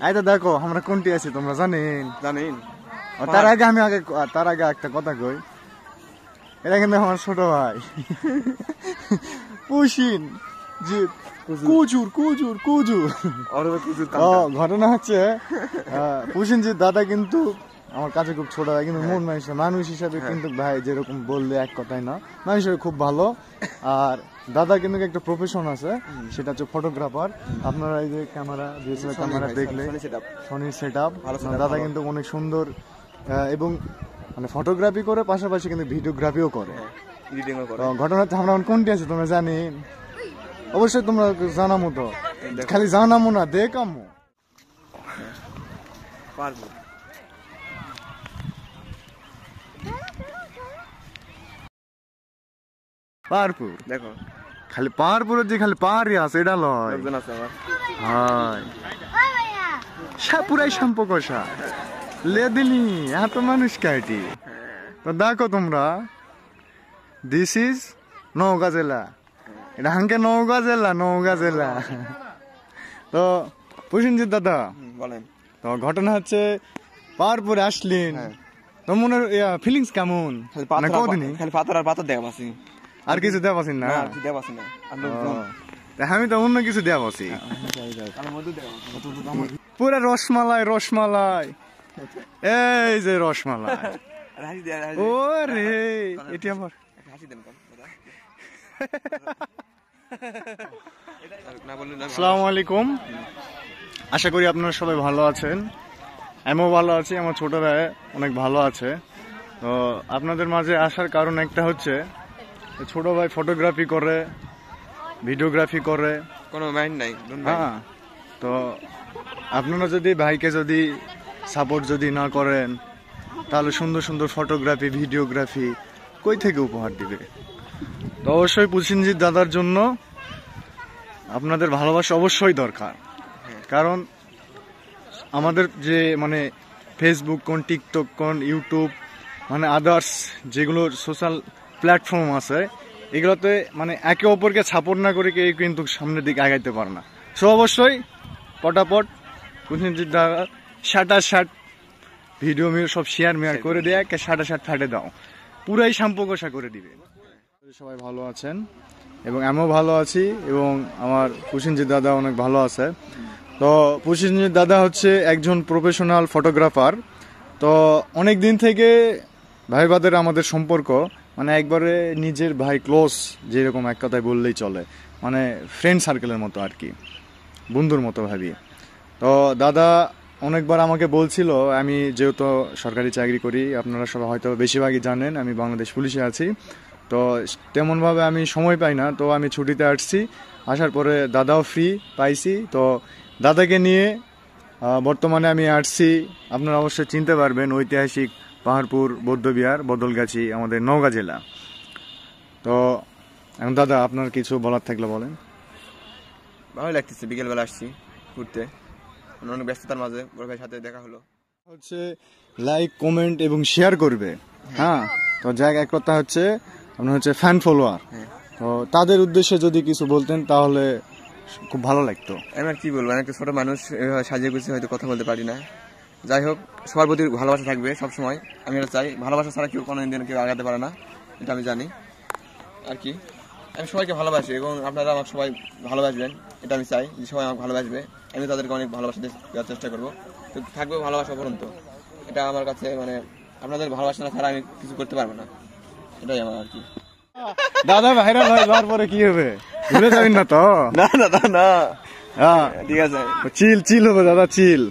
এই তো দেখো আমরা কোনটি আছি তোমরা জানেন তার আগে একটা কথা কই, এটা কিন্তু আমার ছোট ভাই পুশিন জি কুজুর। ঘটনা হচ্ছে পুশিনজির দাদা কিন্তু আমার কাছে খুব ছোট ভাই, কিন্তু মন মানুষ হিসাবে কিন্তু ভাই যেরকম বললে এক কথাই না, মানুষ হিসাবে খুব ভালো। আর দাদা কিন্তু একটা প্রফেশন আছে, সেটা হচ্ছে ফটোগ্রাফার। আপনারা এই যে ক্যামেরা দেখলে সনির সেটআপ, দাদা কিন্তু অনেক সুন্দর এবং মানে ফটোগ্রাফি করে, পাশাপাশি কিন্তু ভিডিওগ্রাফিও করে। ঘটনা হচ্ছে আমরা কোনটি আছি তোমরা জানেন? অবশ্যই তোমরা জানামো, তো খালি জানামো না দেখামো। পাহাড়পুর দেখো, খালি পাহাড়পুরের যে খালি পাহাড়ই আছে এটা লয়, পুরাই সম্পর্কসা লে দিলি এত মানুষ কাটি। তো দেখো তোমরা, দিস ইজ নওগাঁ জেলা, এটা হাঙ্কে নওগাঁ জেলা। তো পুশিনজিৎ দাদা বলেন, তো ঘটনা হচ্ছে পাহাড়পুরে আসলেন, তো মনের ফিলিংস কেমন? খালি পাথর আর পাথর দেখা পাচ্ছি, আর কিছু দেওয়া পাচ্ছি না। আমি তো অন্য কিছু দেওয়া পাচ্ছি, পুরা রসমালাই, এই যে রসমালাই। ও রে এটি আমার আসসালামু আলাইকুম, আশা করি আপনারা সবাই ভালো আছেন। আমিও ভালো আছি, আমার ছোট ভাই অনেক ভালো আছে। তো আপনাদের মাঝে আসার কারণ একটা হচ্ছে, ছোট ভাই ফটোগ্রাফি করে, ভিডিওগ্রাফি করে, কোনো মাইন্ড নাই। হ্যাঁ, তো আপনারা যদি ভাইকে যদি সাপোর্ট যদি না করেন, তাহলে সুন্দর সুন্দর ফটোগ্রাফি ভিডিওগ্রাফি কই থেকে উপহার দিবে? তো অবশ্যই পুশিনজিৎ দাদার জন্য আপনাদের ভালোবাসা অবশ্যই দরকার। কারণ আমাদের যে মানে ফেসবুক কোন, টিকটক কোন, ইউটিউব মানে আদার্স যেগুলো সোশ্যাল প্ল্যাটফর্ম আছে, এগুলোতে মানে একে অপরকে সাপোর্ট না করে কেউ কিন্তু সামনের দিকে আগাইতে পারে না। সো অবশ্যই পটাপট পুশিনজিৎ দাদা শার্ট ভিডিও সব শেয়ার করে দেয়, শার্ট ফাটে দাও, পুরাই সম্পর্কসা করে দিবে। সবাই ভালো আছেন এবং আমিও ভালো আছি, এবং আমার পুশিনজিৎ দাদা অনেক ভালো আছে। তো পুশিনজিৎ দাদা হচ্ছে একজন প্রফেশনাল ফটোগ্রাফার। তো অনেক দিন থেকে ভাই বাদের আমাদের সম্পর্ক, মানে একবারে নিজের ভাই ক্লোজ, যেরকম এক কথায় বললেই চলে, মানে ফ্রেন্ড সার্কেলের মতো আর কি, বন্ধুর মতো ভাবি। তো দাদা অনেকবার আমাকে বলছিল, আমি যেহেতু সরকারি চাকরি করি, আপনারা সবাই হয়তো বেশিরভাগই জানেন আমি বাংলাদেশ পুলিশে আছি, তো তেমনভাবে আমি সময় পাই না। তো আমি ছুটিতে আসছি, আসার পরে দাদাও ফ্রি পাইছি, তো দাদাকে নিয়ে বর্তমানে আমি আসছি। আপনারা অবশ্যই চিনতে পারবেন, ঐতিহাসিক পাহাড়পুর বৌদ্ধবিহার, বদলগাছি, আমাদের নওগাঁ জেলা। তো এখন দাদা আপনার কিছু বলার থাকলে বলেন। ভালো লাগতেছে, বিকেলবেলা আসছি ঘুরতে, অনেক ব্যস্ততার মাঝে বড় ভাইয়ের সাথে দেখা হলো। হচ্ছে লাইক, কমেন্ট এবং শেয়ার করবে। হ্যাঁ, তো জায়গা এক কথা হচ্ছে আপনার হচ্ছে ফ্যান ফলোয়ার, তো তাদের উদ্দেশ্যে যদি কিছু বলতেন তাহলে খুব ভালো লাগতো। আমি আর কি বলবো, একটা ছোট মানুষ সাজিয়ে গুছিয়ে হয়তো কথা বলতে পারি না। যাই হোক, সবার প্রতি ভালোবাসা থাকবে সবসময়, আমি এটা চাই। ভালোবাসা ছাড়া কেউ কোনো দিন কেউ আগাতে পারে না, এটা আমি জানি আর কি। আমি সবাইকে ভালোবাসি এবং আপনারা আমাকে সবাই ভালোবাসবেন, এটা আমি চাই যে সবাই আমাকে ভালোবাসবে। আমি তাদেরকে অনেক ভালোবাসা দেওয়ার চেষ্টা করবো, তো থাকবে ভালোবাসা পর্যন্ত। এটা আমার কাছে মানে আপনাদের ভালোবাসা ছাড়া আমি কিছু করতে পারবো না, এটাই আমার আর কি। দাদা ভাইরাল হয়ে যাওয়ার পরে কি হবে, ভুলে যাবেন না তো? না, ঠিক আছে, চিল হবে দাদা, চিল।